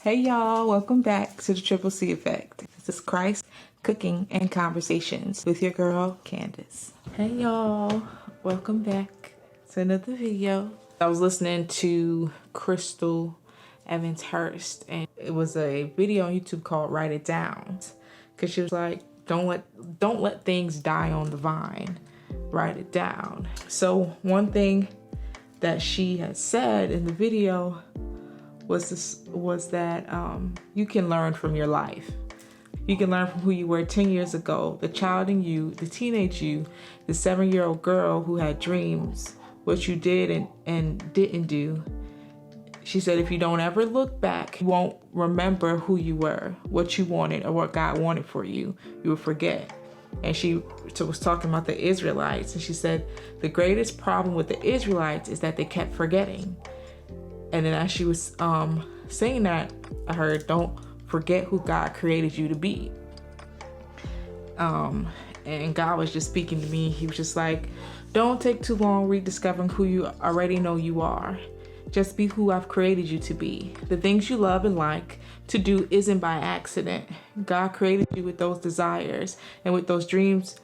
Hey y'all, welcome back to the Triple C Effect. This is Christ, Cooking, and Conversations with your girl, Candace. Hey y'all, welcome back to another video. I was listening to Crystal Evans Hurst, and it was a video on YouTube called Write It Down. Because she was like, don't let things die on the vine. Write it down. So one thing that she had said in the video was that you can learn from your life. You can learn from who you were 10 years ago, the child in you, the teenage you, the 7-year-old girl who had dreams, what you did and didn't do. She said, if you don't ever look back, you won't remember who you were, what you wanted, or what God wanted for you. You will forget. And she was talking about the Israelites, and she said, the greatest problem with the Israelites is that they kept forgetting. And then as she was saying that, I heard, don't forget who God created you to be. And God was just speaking to me. He was just like, don't take too long rediscovering who you already know you are. Just be who I've created you to be. The things you love and like to do isn't by accident. God created you with those desires and with those dreams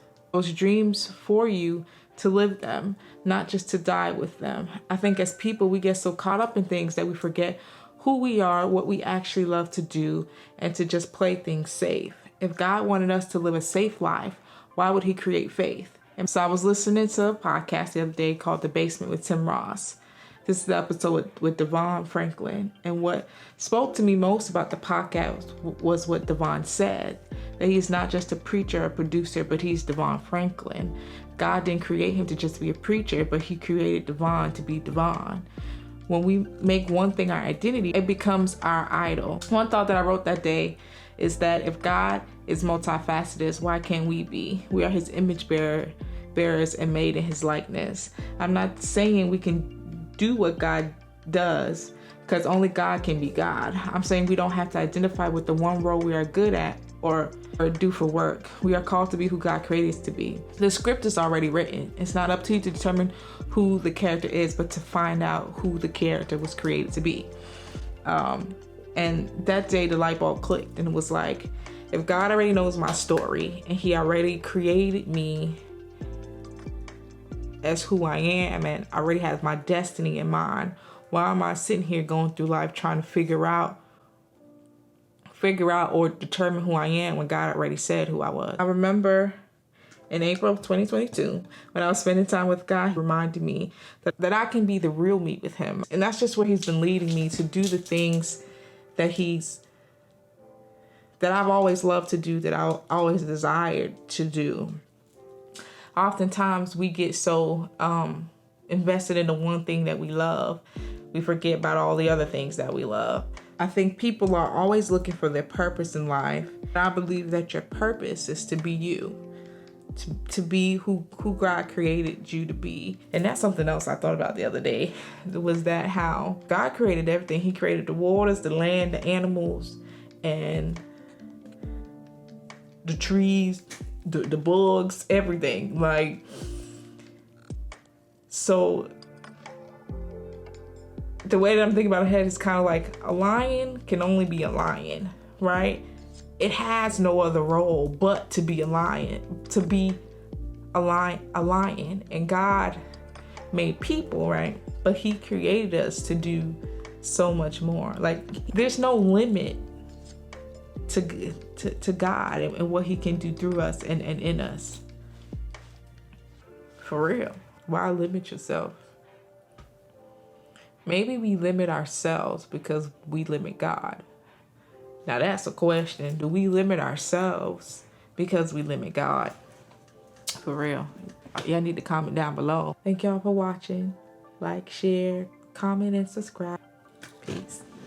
for you to live them, not just to die with them. I think as people, we get so caught up in things that we forget who we are, what we actually love to do, and to just play things safe. If God wanted us to live a safe life, why would he create faith? And so I was listening to a podcast the other day called The Basement with Tim Ross. This is the episode with Devon Franklin. And what spoke to me most about the podcast was what Devon said, that he's not just a preacher or producer, but he's Devon Franklin. God didn't create him to just be a preacher, but he created Devon to be Devon. When we make one thing our identity, it becomes our idol. One thought that I wrote that day is that if God is multifaceted, why can't we be? We are his image bearers and made in his likeness. I'm not saying we can do what God does, because only God can be God. I'm saying we don't have to identify with the one role we are good at or do for work. We are called to be who God created us to be. The script is already written. It's not up to you to determine who the character is, but to find out who the character was created to be. And that day the light bulb clicked, and it was like, if God already knows my story and he already created me as who I am and already has my destiny in mind, why am I sitting here going through life trying to figure out or determine who I am when God already said who I was? I remember in April of 2022, when I was spending time with God, he reminded me that I can be the real me with him. And that's just where he's been leading me to do the things that I've always loved to do, that I always desired to do. Oftentimes we get so invested in the one thing that we love, we forget about all the other things that we love. I think people are always looking for their purpose in life. I believe that your purpose is to be you, to be who God created you to be. And that's something else I thought about the other day, was that how God created everything. He created the waters, the land, the animals, and the trees, the bugs, everything. Like, so the way that I'm thinking about it is kind of like a lion can only be a lion, right? It has no other role but to be a lion, to be a lion. And God made people, right? But he created us to do so much more. Like, there's no limit to God and what he can do through us and in us. For real. Why limit yourself? Maybe we limit ourselves because we limit God. Now that's a question. Do we limit ourselves because we limit God? For real. Y'all need to comment down below. Thank y'all for watching. Like, share, comment, and subscribe. Peace.